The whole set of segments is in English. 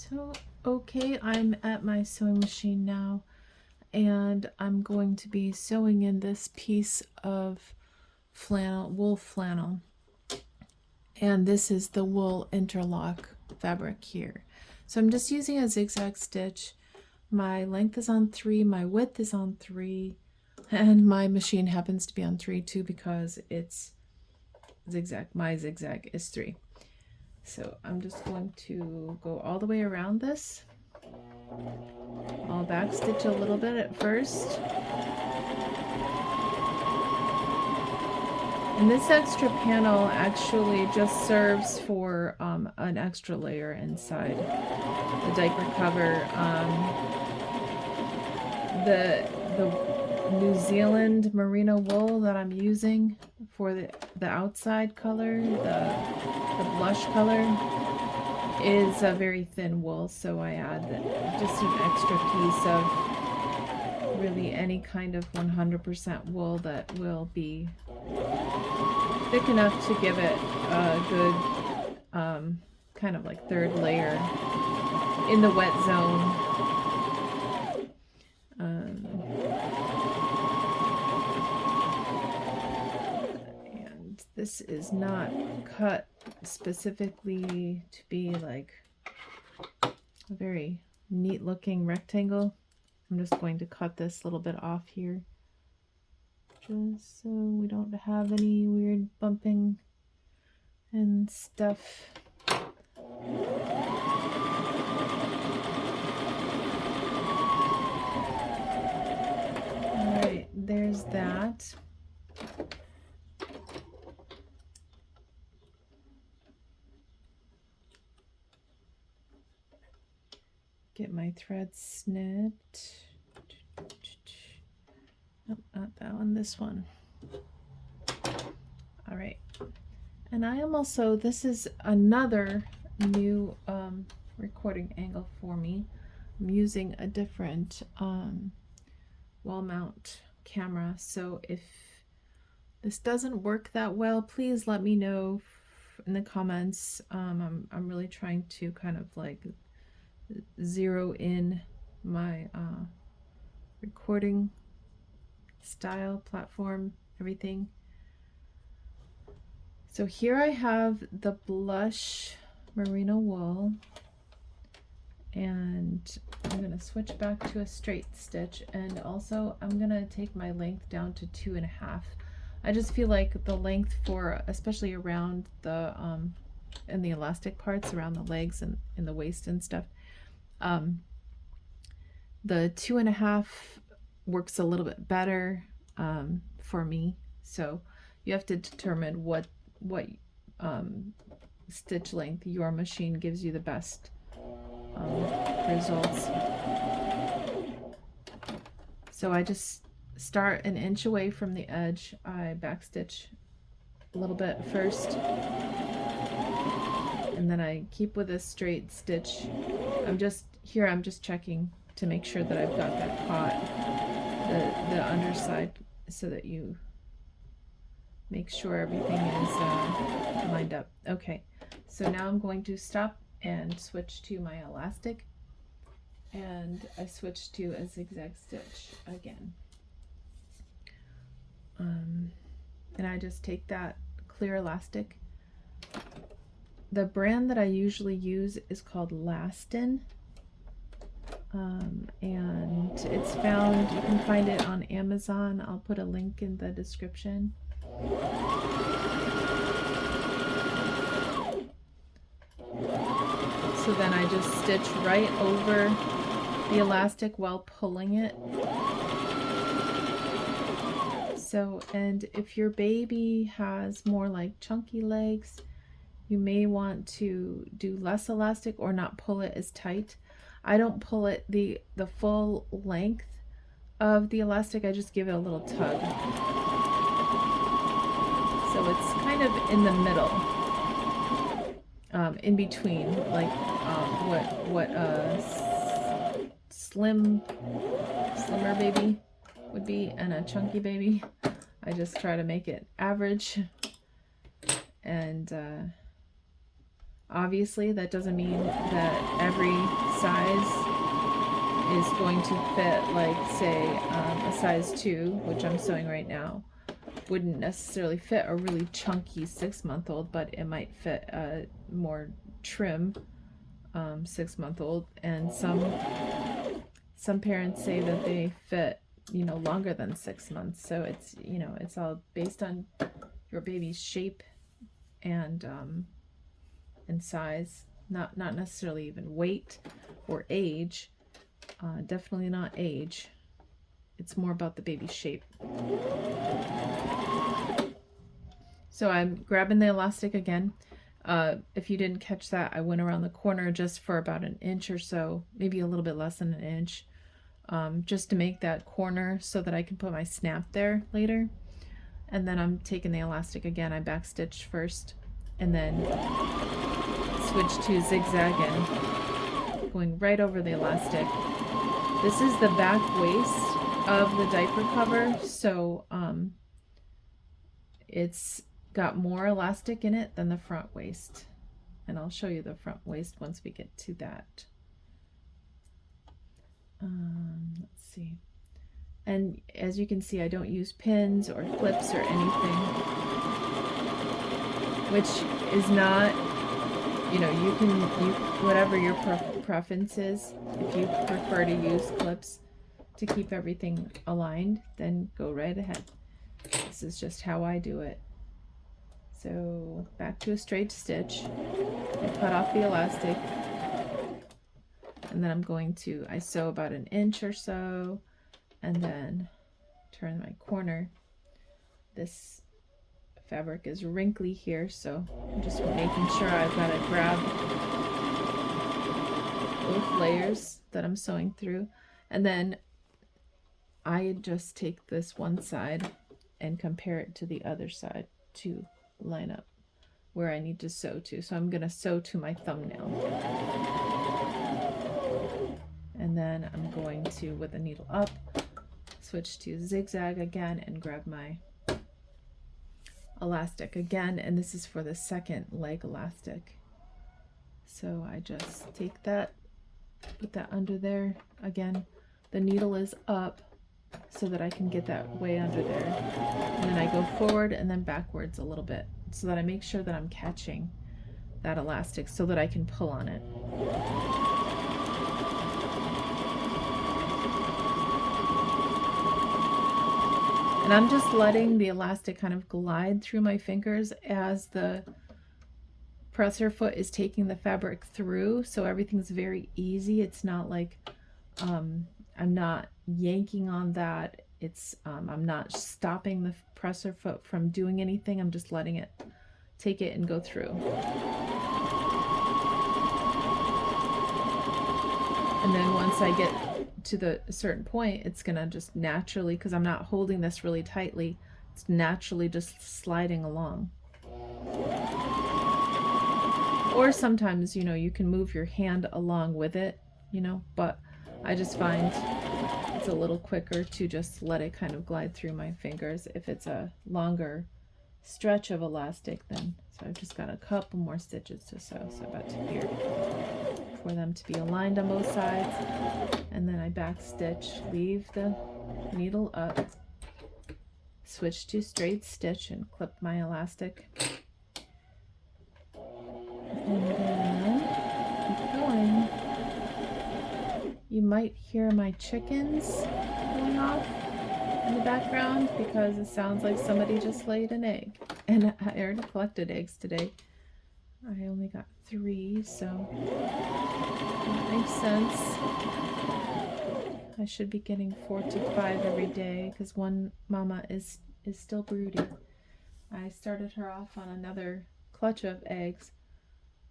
So, okay, I'm at my sewing machine now, and I'm going to be sewing in this piece of flannel, wool flannel. And this is the wool interlock fabric here. So I'm just using a zigzag stitch. My length is on 3, my width is on 3, and my machine happens to be on 3 too because it's zigzag. My zigzag is 3. So I'm just going to go all the way around this. I'll back stitch a little bit at first. And this extra panel actually just serves for an extra layer inside the diaper cover. The New Zealand merino wool that I'm using for the outside color, the blush color, is a very thin wool, so I add just an extra piece of really any kind of 100% wool that will be thick enough to give it a good kind of like third layer in the wet zone. And this is not cut specifically to be like a very neat looking rectangle. I'm just going to cut this little bit off here just so we don't have any weird bumping and stuff. Alright, there's that. Get my thread snipped. Nope, not that one, this one. All right. And I am also, this is another new recording angle for me. I'm using a different wall mount camera. So if this doesn't work that well, please let me know in the comments. I'm really trying to kind of like zero in my recording style, platform, everything. So here I have the blush merino wool, and I'm going to switch back to a straight stitch, and also I'm going to take my length down to 2.5. I just feel like the length for, especially around the in the elastic parts around the legs and in the waist and stuff, the 2.5 works a little bit better for me. So you have to determine what stitch length your machine gives you the best results. So I just start an inch away from the edge. I backstitch a little bit first, and then I keep with a straight stitch. I'm just checking to make sure that I've got that caught, the underside, so that you make sure everything is lined up. Okay, so now I'm going to stop and switch to my elastic, and I switch to a zigzag stitch again. And I just take that clear elastic. The brand that I usually use is called Lastin, and it's found, you can find it on Amazon. I'll put a link in the description. So then I just stitch right over the elastic while pulling it. So, and if your baby has more like chunky legs, you may want to do less elastic or not pull it as tight. I don't pull it the full length of the elastic, I just give it a little tug. So it's kind of in the middle, in between, like what a slimmer baby would be and a chunky baby. I just try to make it average, and Obviously, that doesn't mean that every size is going to fit, like, say, a size 2, which I'm sewing right now, wouldn't necessarily fit a really chunky 6-month-old, but it might fit a more trim 6-month-old. And some parents say that they fit, you know, longer than 6 months. So it's, you know, it's all based on your baby's shape and size, not necessarily even weight or age. Definitely not age. It's more about the baby's shape. So I'm grabbing the elastic again. If you didn't catch that, I went around the corner just for about an inch or so, maybe a little bit less than an inch, just to make that corner so that I can put my snap there later. And then I'm taking the elastic again. I back stitched first and then switch to zigzag and going right over the elastic. This is the back waist of the diaper cover, so it's got more elastic in it than the front waist, and I'll show you the front waist once we get to that. Let's see. And as you can see, I don't use pins or clips or anything, which is not, you know, you can, whatever your preference is. If you prefer to use clips to keep everything aligned, then go right ahead. This is just how I do it. So back to a straight stitch. I cut off the elastic, and then I'm going to, I sew about an inch or so, and then turn my corner. This fabric is wrinkly here, so I'm just making sure I've got to grab both layers that I'm sewing through, and then I just take this one side and compare it to the other side to line up where I need to sew to. So I'm going to sew to my thumbnail, and then I'm going to, with the needle up, switch to zigzag again and grab my elastic again, and this is for the second leg elastic. So I just take that, put that under there. Again, the needle is up so that I can get that way under there, and then I go forward and then backwards a little bit so that I make sure that I'm catching that elastic so that I can pull on it. And I'm just letting the elastic kind of glide through my fingers as the presser foot is taking the fabric through, so everything's very easy. It's not like I'm not yanking on that. It's I'm not stopping the presser foot from doing anything. I'm just letting it take it and go through. And then once I get to the certain point, it's gonna just naturally, because I'm not holding this really tightly, it's naturally just sliding along. Or sometimes, you know, you can move your hand along with it, you know, but I just find it's a little quicker to just let it kind of glide through my fingers if it's a longer stretch of elastic. Then so I've just got a couple more stitches to sew, so about to here, for them to be aligned on both sides. And then I back stitch, leave the needle up, switch to straight stitch and clip my elastic, and then keep going. You might hear my chickens going off in the background because it sounds like somebody just laid an egg, and I already collected eggs today. I only got 3, so that makes sense. I should be getting 4 to 5 every day because one mama is still broody. I started her off on another clutch of eggs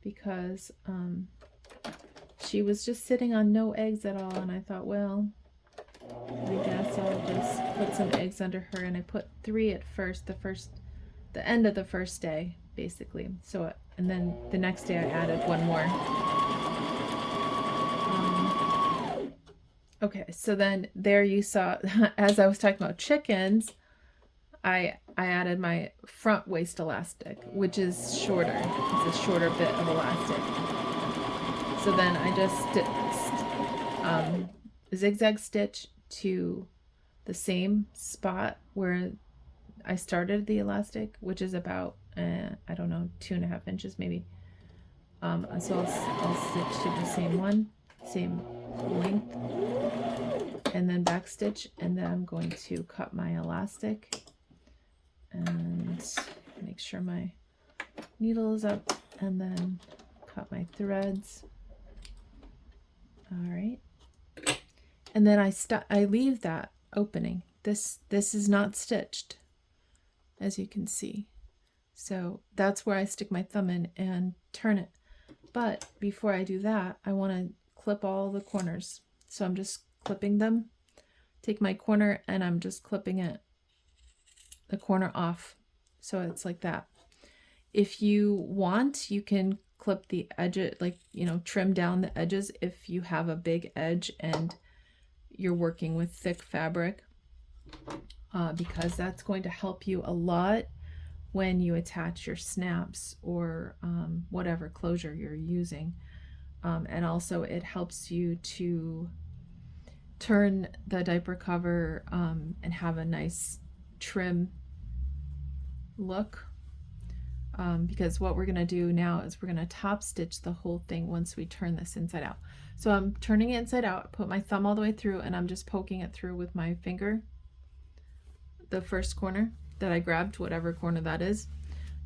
because she was just sitting on no eggs at all, and I thought, well, I guess I'll just put some eggs under her, and I put 3 at first, the end of the first day, basically. So, and then the next day I added 1 more. Okay, so then there you saw, as I was talking about chickens, I added my front waist elastic, which is shorter. It's a shorter bit of elastic. So then I just zigzag stitch to the same spot where I started the elastic, which is about I don't know, 2.5 inches maybe. So I'll stitch to the same one, same length, and then back stitch, and then I'm going to cut my elastic and make sure my needle is up, and then cut my threads. All right, and then I leave that opening. This is not stitched, as you can see, so that's where I stick my thumb in and turn it. But before I do that, I want to clip all the corners, so I'm just clipping them. Take my corner and I'm just clipping it, the corner off, so it's like that. If you want, you can clip the edge, like, you know, trim down the edges if you have a big edge and you're working with thick fabric, because that's going to help you a lot when you attach your snaps or whatever closure you're using. And also it helps you to turn the diaper cover and have a nice trim look, because what we're going to do now is we're going to top stitch the whole thing once we turn this inside out. So I'm turning it inside out, put my thumb all the way through, and I'm just poking it through with my finger, the first corner that I grabbed, whatever corner that is.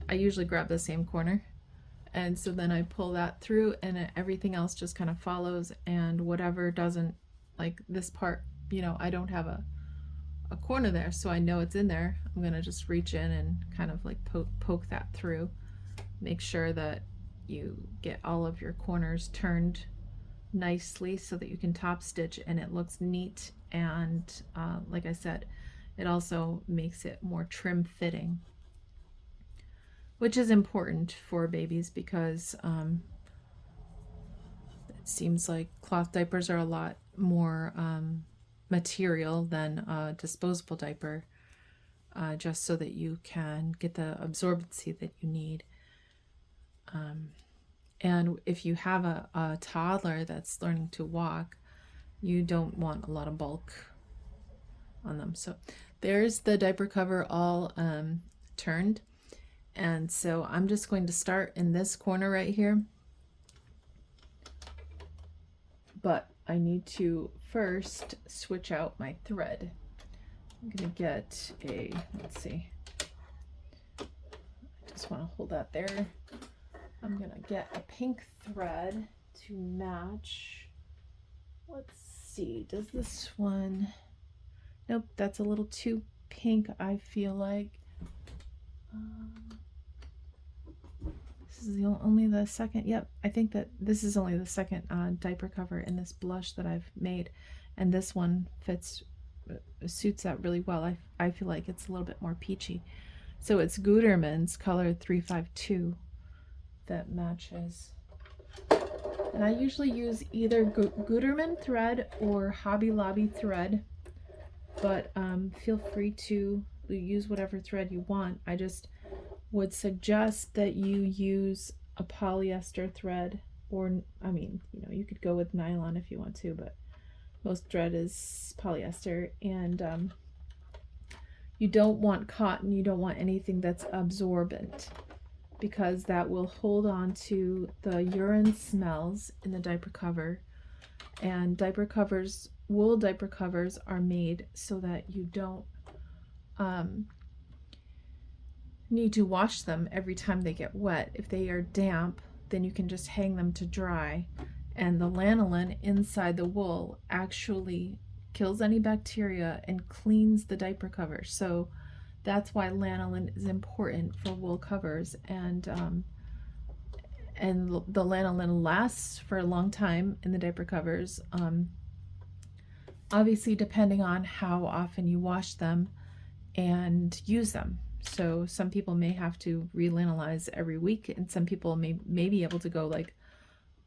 I usually grab the same corner, and so then I pull that through, and everything else just kind of follows. And whatever doesn't, like this part, you know, I don't have a corner there, so I know it's in there. I'm gonna just reach in and kind of like poke that through. Make sure that you get all of your corners turned nicely so that you can top stitch and it looks neat. And like I said, it also makes it more trim fitting, which is important for babies because it seems like cloth diapers are a lot more material than a disposable diaper, just so that you can get the absorbency that you need. And if you have a toddler that's learning to walk, you don't want a lot of bulk on them. So there's the diaper cover all turned. And so I'm just going to start in this corner right here. But I need to first switch out my thread. I'm gonna get a, let's see, I just want to hold that there. I'm gonna get a pink thread to match. Let's see, does this one, nope, that's a little too pink, I feel like. This is only the second, yep, I think that this is only the second diaper cover in this blush that I've made, and this one suits that really well. I feel like it's a little bit more peachy. So it's Gutermann's color 352 that matches. And I usually use either Gutermann thread or Hobby Lobby thread, but feel free to use whatever thread you want. I just would suggest that you use a polyester thread, or I mean, you know, you could go with nylon if you want to, but most thread is polyester. And you don't want cotton, you don't want anything that's absorbent, because that will hold on to the urine smells in the diaper cover. And diaper covers, wool diaper covers, are made so that you don't need to wash them every time they get wet. If they are damp, then you can just hang them to dry, and the lanolin inside the wool actually kills any bacteria and cleans the diaper cover. So that's why lanolin is important for wool covers. And the lanolin lasts for a long time in the diaper covers, obviously depending on how often you wash them and use them. So some people may have to re-lanolize every week, and some people may be able to go like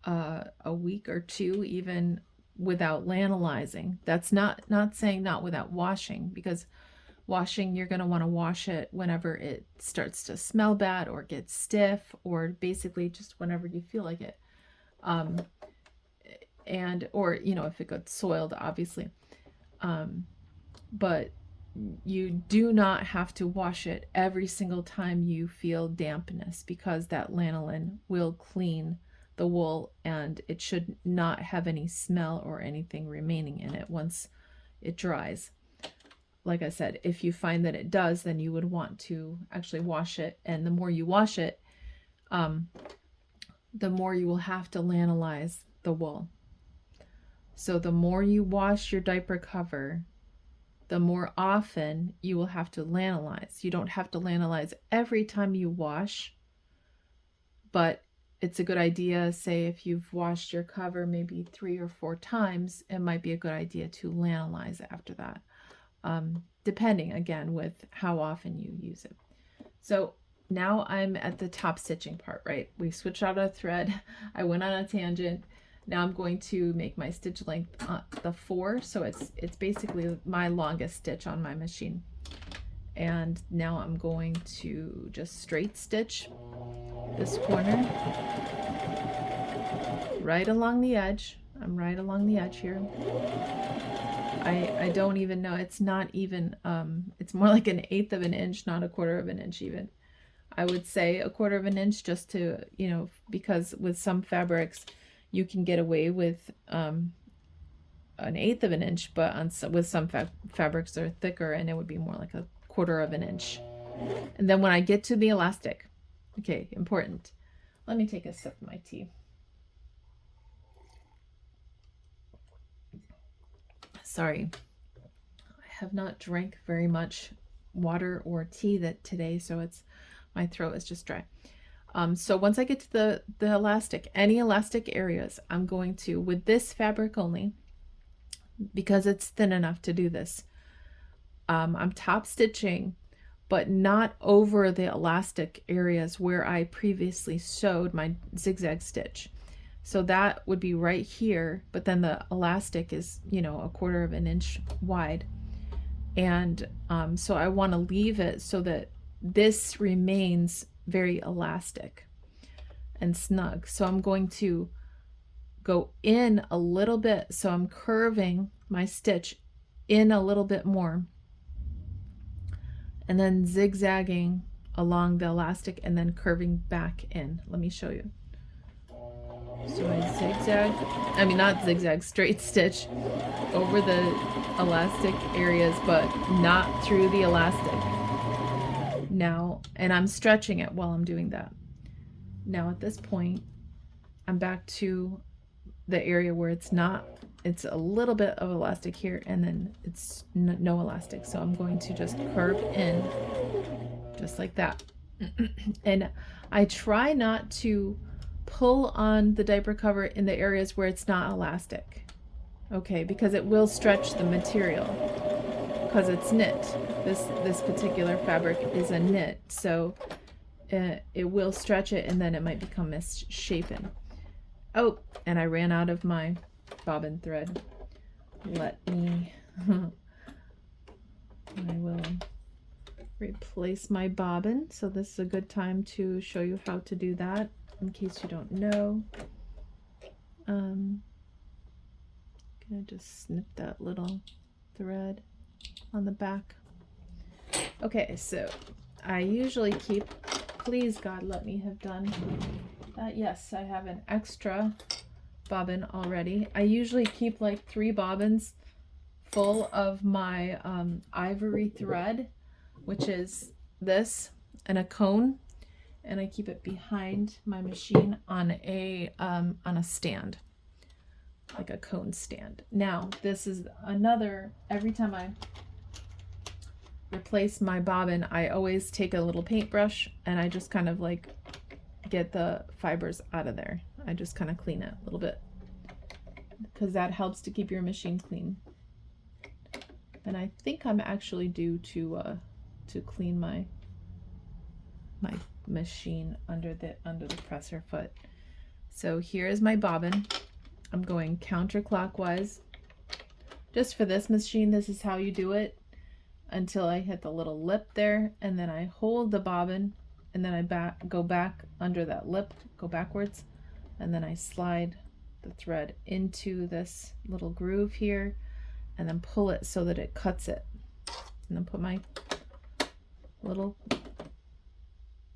a week or two even without lanolizing. That's not saying not without washing, because washing, you're going to want to wash it whenever it starts to smell bad or gets stiff, or basically just whenever you feel like it. And, or, you know, if it got soiled, obviously. But you do not have to wash it every single time you feel dampness, because that lanolin will clean the wool and it should not have any smell or anything remaining in it once it dries. Like I said, if you find that it does, then you would want to actually wash it, and the more you wash it, the more you will have to lanolize the wool. So the more you wash your diaper cover, the more often you will have to lanolize. You don't have to lanolize every time you wash, but it's a good idea, say if you've washed your cover maybe 3 or 4 times, it might be a good idea to lanolize after that, depending again with how often you use it. So now I'm at the top stitching part, right? We switched out a thread. I went on a tangent. Now I'm going to make my stitch length the 4, so it's basically my longest stitch on my machine. And now I'm going to just straight stitch this corner right along the edge. I'm right along the edge here. I don't even know, it's not even, it's more like 1/8 of an inch, not 1/4 of an inch even. I would say 1/4 of an inch, just to, you know, because with some fabrics you can get away with 1/8 of an inch, but with some fabrics they're thicker and it would be more like 1/4 of an inch. And then when I get to the elastic, okay, important. Let me take a sip of my tea. Sorry, I have not drank very much water or tea today, so my throat is just dry. So once I get to the elastic, any elastic areas, I'm going to, with this fabric only, because it's thin enough to do this, I'm top stitching, but not over the elastic areas where I previously sewed my zigzag stitch. So that would be right here, but then the elastic is, you know, 1/4 of an inch wide. And so I want to leave it so that this remains very elastic and snug. So I'm going to go in a little bit. So I'm curving my stitch in a little bit more, and then zigzagging along the elastic and then curving back in. Let me show you. So I not zigzag, straight stitch over the elastic areas, but not through the elastic. Now, and I'm stretching it while I'm doing that. Now at this point, I'm back to the area where it's a little bit of elastic here, and then it's no elastic. So I'm going to just curve in just like that. And I try not to pull on the diaper cover in the areas where it's not elastic, okay, because it will stretch the material, because it's knit. This particular fabric is a knit, so it will stretch it, and then it might become misshapen. Oh, and I ran out of my bobbin thread. Let me I will replace my bobbin. So this is a good time to show you how to do that, in case you don't know. Gonna just snip that little thread on the back. Okay, so I usually keep, please God, let me have done that. Yes, I have an extra bobbin already. I usually keep like 3 bobbins full of my ivory thread, which is this, and a cone, and I keep it behind my machine on a stand, like a cone stand. Now this is another, every time I replace my bobbin, I always take a little paintbrush and I just kind of like get the fibers out of there. I just kind of clean it a little bit, because that helps to keep your machine clean. And I think I'm actually due to clean my machine under the presser foot. So here is my bobbin. I'm going counterclockwise. Just for this machine, this is how you do it. until I hit the little lip there, and then I hold the bobbin, and then I go back under that lip, go backwards, and then I slide the thread into this little groove here, and then pull it so that it cuts it, and then put my little,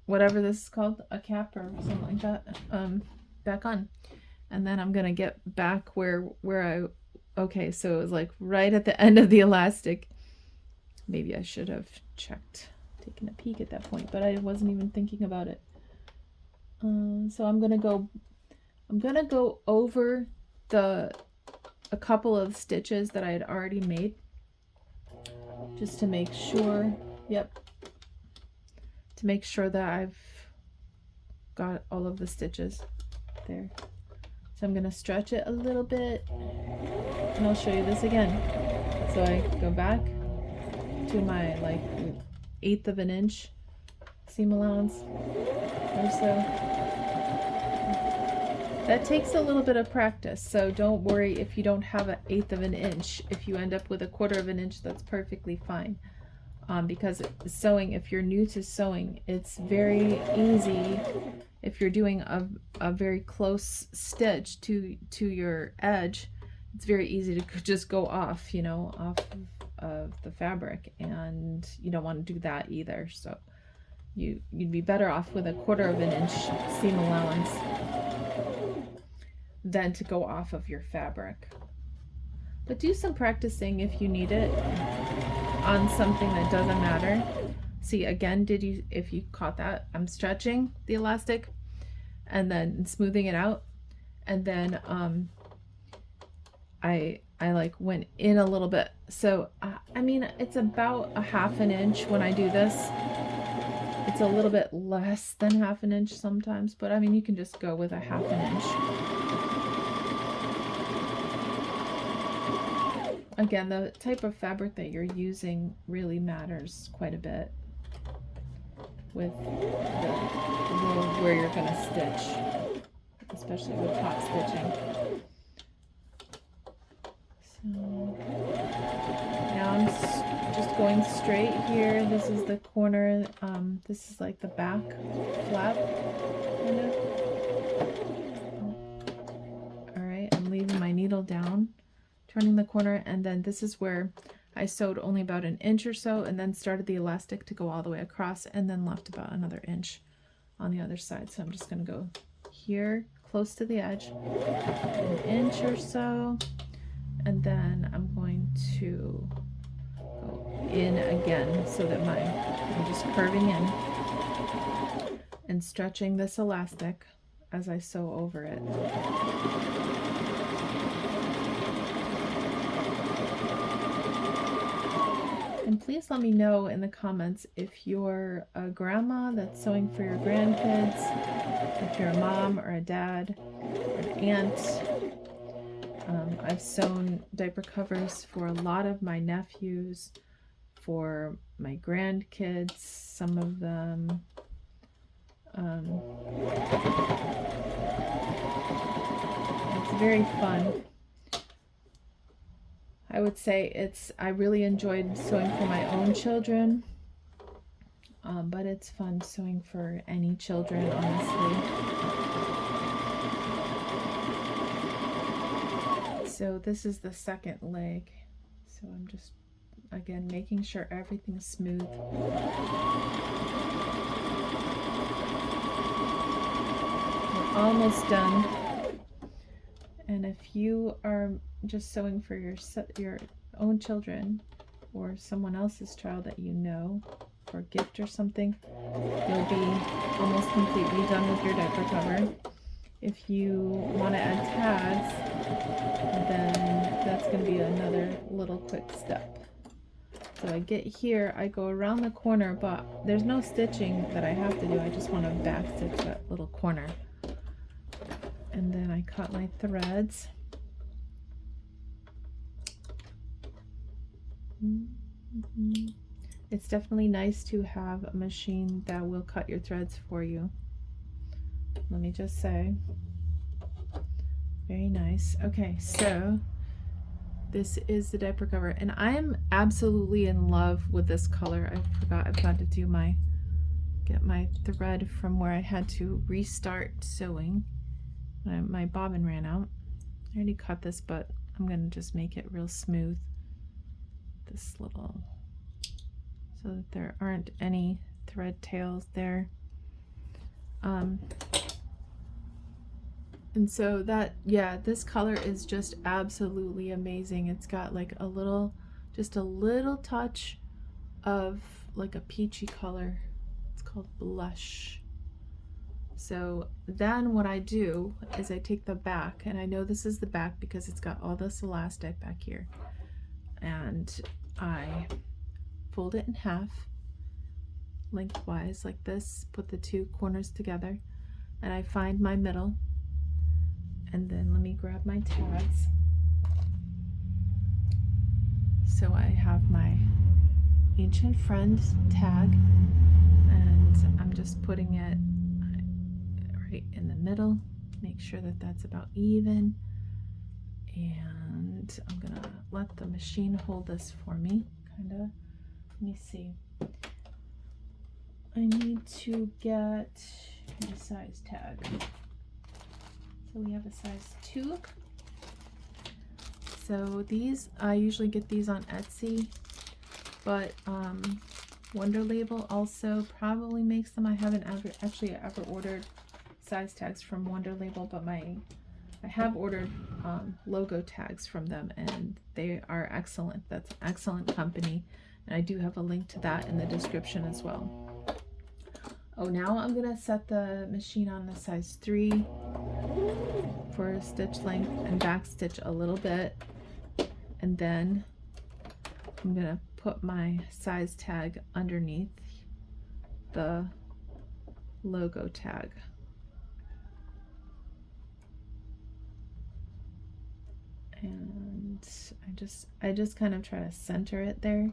whatever this is called, a cap or something like that, back on. And then I'm gonna get back where okay, so it was like right at the end of the elastic. Maybe I should have taken a peek at that point, but I wasn't even thinking about it. So I'm gonna go over a couple of stitches that I had already made, just to make sure, to make sure that I've got all of the stitches there. So I'm gonna stretch it a little bit, and I'll show you this again. So I go back to my like 1/8 of an inch seam allowance or so. That takes a little bit of practice, so don't worry if you don't have 1/8 of an inch. If you end up with 1/4 of an inch, that's perfectly fine. Because sewing, if you're new to sewing, it's very easy. If you're doing a very close stitch to your edge, it's very easy to just go off, you know, off of the fabric, and you don't want to do that either. So you'd be better off with 1/4 of an inch seam allowance than to go off of your fabric. But do some practicing if you need it on something that doesn't matter. See, again, if you caught that, I'm stretching the elastic and then smoothing it out, and then I like went in a little bit. So I mean, it's about 1/2 an inch when I do this. It's a little bit less than 1/2 an inch sometimes, but I mean, you can just go with 1/2 an inch. Again, the type of fabric that you're using really matters quite a bit with where you're going to stitch, especially with top stitching. So now I'm just going straight here. This is the corner. This is like the back flap, kind of. All right, I'm leaving my needle down, turning the corner, and then this is where I sewed only about 1 inch or so, and then started the elastic to go all the way across, and then left about another inch on the other side. So I'm just going to go here close to the edge, 1 inch or so, and then I'm going to go in again so that I'm just curving in and stretching this elastic as I sew over it. And please let me know in the comments if you're a grandma that's sewing for your grandkids, if you're a mom or a dad or an aunt. I've sewn diaper covers for a lot of my nephews, for my grandkids, some of them. It's very fun. I would say I really enjoyed sewing for my own children, but it's fun sewing for any children, honestly. So this is the second leg. So I'm just, again, making sure everything's smooth. We're almost done. And if you are just sewing for your own children or someone else's child that you know for a gift or something, you'll be almost completely done with your diaper cover. If you want to add tags, then that's going to be another little quick step. So I get here, I go around the corner, but there's no stitching that I have to do. I just want to back stitch that little corner. And then I cut my threads. It's definitely nice to have a machine that will cut your threads for you. Let me just say, very nice. Okay, so This is the diaper cover, and I'm absolutely in love with this color. I forgot I've got to do get my thread from where I had to restart sewing. My bobbin ran out. I already cut this, but I'm gonna just make it real smooth. This little, so that there aren't any thread tails there. And so that, yeah, this color is just absolutely amazing. It's got like just a little touch of like a peachy color. It's called blush. So then what I do is I take the back, and I know this is the back because it's got all this elastic back here, and I fold it in half lengthwise like this, put the two corners together, and I find my middle. And then let me grab my tags. So I have my ancient friend tag, and I'm just putting it right in the middle. Make sure that that's about even. And I'm gonna let the machine hold this for me, kinda. Let me see. I need to get my size tag. So we have a size 2. So these, I usually get these on Etsy, but Wonder Label also probably makes them. I haven't actually ever ordered size tags from Wonder Label, but I have ordered logo tags from them, and they are excellent. That's an excellent company, and I do have a link to that in the description as well. Oh, now I'm gonna set the machine on the size 3 for stitch length and back stitch a little bit, and then I'm gonna put my size tag underneath the logo tag. And I just kind of try to center it there,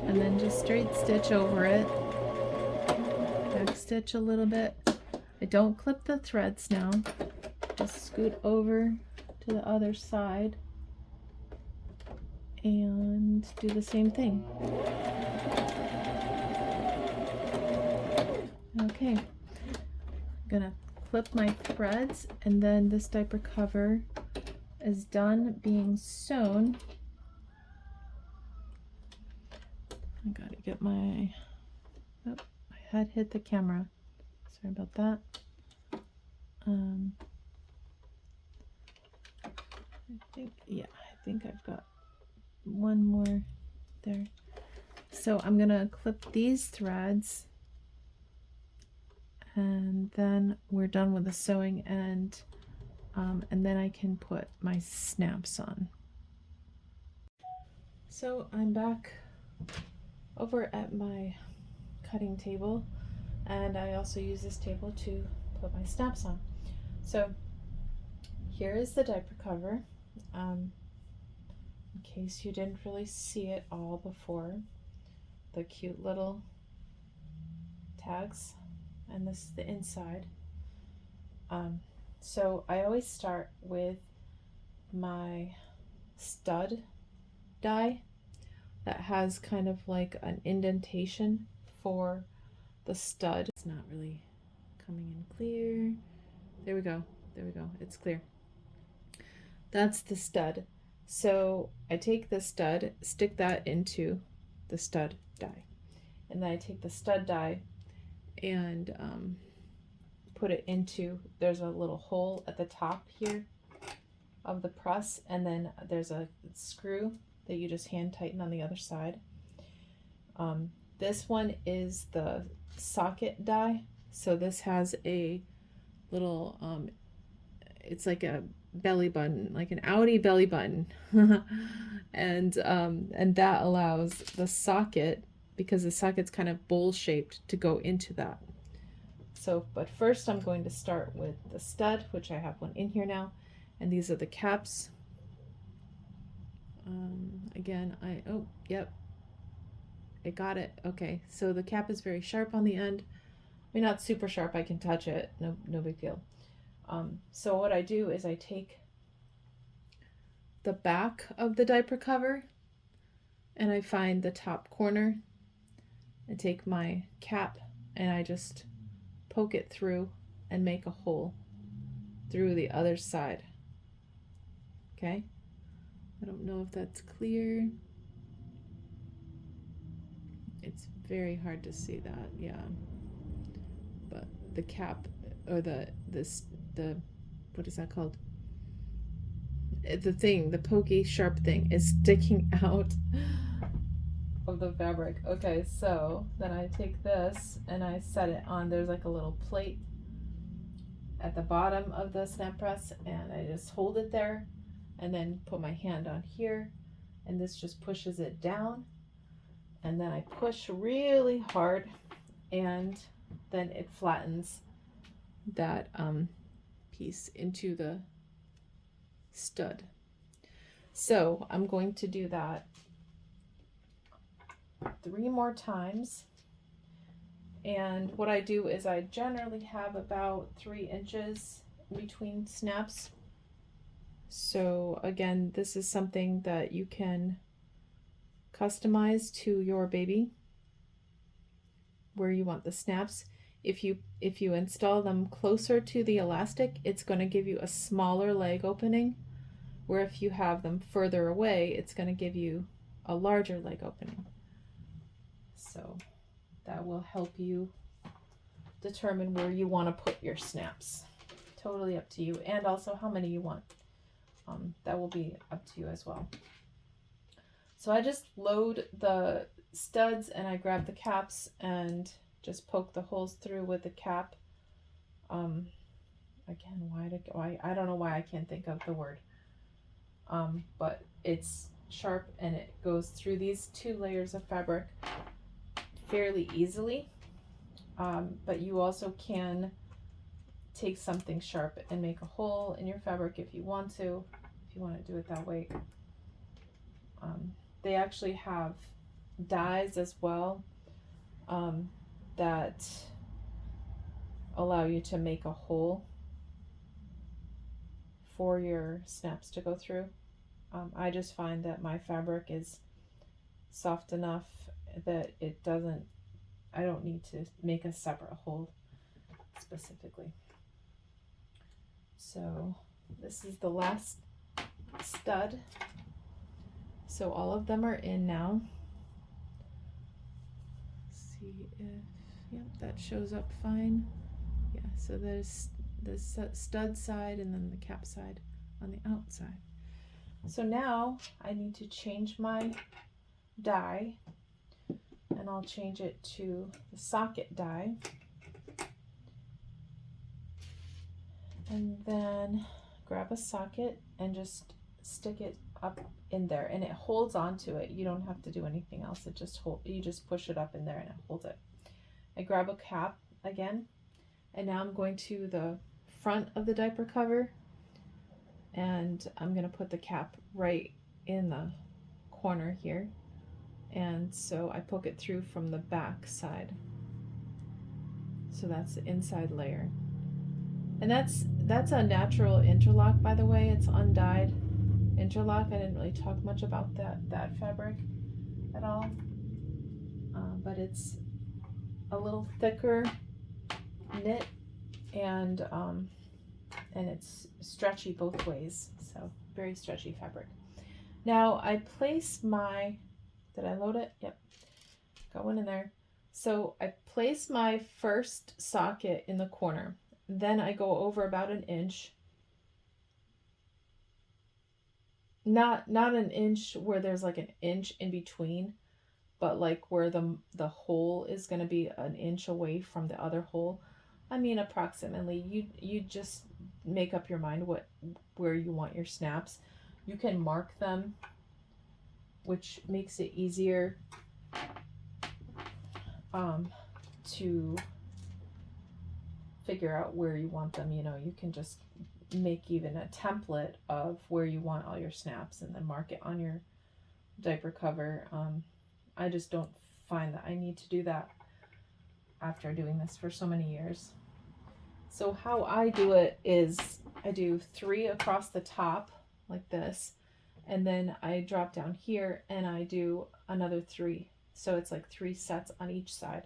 and then just straight stitch over it, back stitch a little bit. I don't clip the threads now, just scoot over to the other side and do the same thing. Okay, I'm gonna clip my threads, and then this diaper cover is done being sewn. I gotta get my, oh, my head hit the camera. Sorry about that. I think I've got one more there. So I'm gonna clip these threads, and then we're done with the sewing, and then I can put my snaps on. So I'm back over at my cutting table, and I also use this table to put my snaps on. So here is the diaper cover, in case you didn't really see it all before. The cute little tags, and this is the inside. So I always start with my stud die that has kind of like an indentation for the stud. It's not really coming in clear. There we go. There we go. It's clear. That's the stud. So I take the stud, stick that into the stud die, and then I take the stud die and put it into, there's a little hole at the top here of the press, and then there's a screw that you just hand tighten on the other side. This one is the socket die. So this has a little, it's like a belly button, like an Audi belly button. And that allows the socket, because the socket's kind of bowl shaped, to go into that. So, but first I'm going to start with the stud, which I have one in here now, and these are the caps. Again, oh, yep, I got it. Okay, so the cap is very sharp on the end. I mean, not super sharp, I can touch it, no big deal. So what I do is I take the back of the diaper cover, and I find the top corner. I take my cap and I just poke it through and make a hole through the other side. Okay? I don't know if that's clear. It's very hard to see that, yeah. But the cap, or the what is that called? The thing, the pokey sharp thing is sticking out of the fabric. Okay, so then I take this and I set it on, there's like a little plate at the bottom of the snap press, and I just hold it there and then put my hand on here, and this just pushes it down, and then I push really hard, and then it flattens that piece into the stud. So I'm going to do that 3 more times. And what I do is I generally have about 3 inches between snaps. So again, this is something that you can customize to your baby, where you want the snaps. If you install them closer to the elastic, it's going to give you a smaller leg opening, where if you have them further away, it's going to give you a larger leg opening. So that will help you determine where you want to put your snaps. Totally up to you, and also how many you want. That will be up to you as well. So I just load the studs and I grab the caps and just poke the holes through with the cap. Again, why I don't know why I can't think of the word. But it's sharp and it goes through these 2 layers of fabric fairly easily. But you also can take something sharp and make a hole in your fabric if you want to do it that way. They actually have dies as well that allow you to make a hole for your snaps to go through. I just find that my fabric is soft enough that I don't need to make a separate hole specifically. So this is the last stud. So all of them are in now. See if, yep, that shows up fine. Yeah, so there's the stud side and then the cap side on the outside. So now I need to change my die, and I'll change it to the socket die. And then grab a socket and just stick it up in there, and it holds onto it. You don't have to do anything else. You just push it up in there and it holds it. I grab a cap again, and now I'm going to the front of the diaper cover, and I'm going to put the cap right in the corner here, and so I poke it through from the back side. So that's the inside layer, and that's a natural interlock, by the way. It's undyed interlock. I didn't really talk much about that fabric at all, but it's a little thicker knit, and it's stretchy both ways, so very stretchy fabric. Now I place my, did I load it? Yep, got one in there. So I place my first socket in the corner, then I go over about an inch, not an inch where there's like an inch in between, but like where the hole is going to be an inch away from the other hole. I mean, approximately. You just make up your mind where you want your snaps. You can mark them, which makes it easier to figure out where you want them. You know, you can just make even a template of where you want all your snaps and then mark it on your diaper cover. I just don't find that I need to do that after doing this for so many years. So how I do it is I do 3 across the top like this, and then I drop down here and I do another 3. So it's like 3 sets on each side.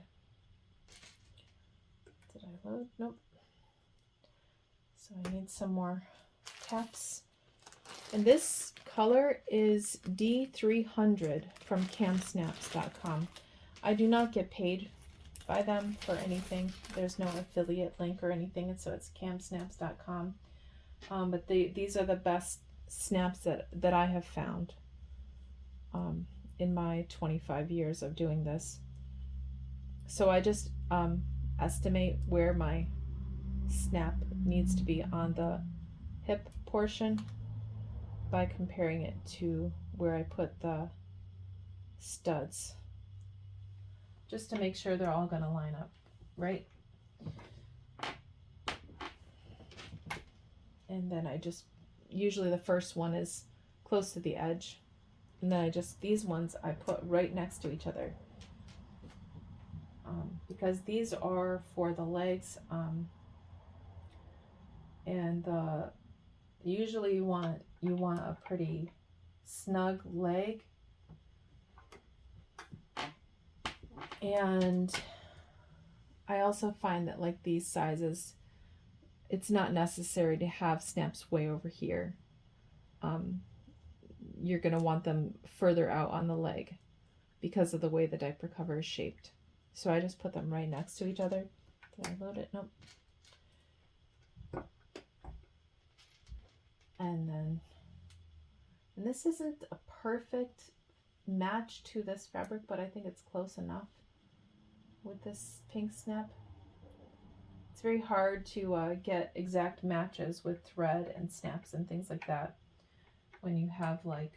Did I load? Nope. So I need some more caps. And this color is D300 from camsnaps.com. I do not get paid by them for anything. There's no affiliate link or anything, so it's camsnaps.com. But these are the best snaps that I have found in my 25 years of doing this. So I just estimate where my snap needs to be on the hip portion by comparing it to where I put the studs, just to make sure they're all going to line up right. And then I just, usually the first one is close to the edge, and then I just, these ones I put right next to each other, because these are for the legs, and usually you want a pretty snug leg. And I also find that like these sizes, it's not necessary to have snaps way over here. You're going to want them further out on the leg because of the way the diaper cover is shaped. So I just put them right next to each other. Did I load it? Nope. And this isn't a perfect match to this fabric, but I think it's close enough with this pink snap. It's very hard to get exact matches with thread and snaps and things like that when you have like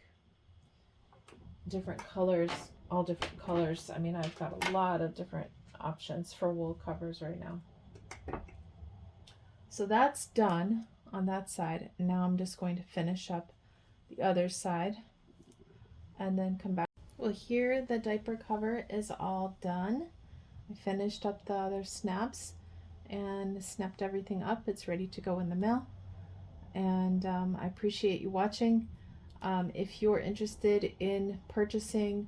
different colors, all different colors. I mean, I've got a lot of different options for wool covers right now. So that's done on that side. Now I'm just going to finish up the other side and then come back. Well, here the diaper cover is all done. I finished up the other snaps and snapped everything up. It's ready to go in the mail. And I appreciate you watching. If you're interested in purchasing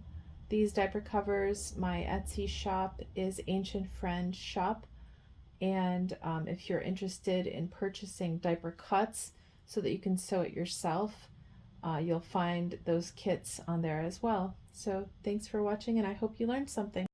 these diaper covers, my Etsy shop is Ancient Friend Shop. And if you're interested in purchasing diaper cuts so that you can sew it yourself, you'll find those kits on there as well. So thanks for watching, and I hope you learned something.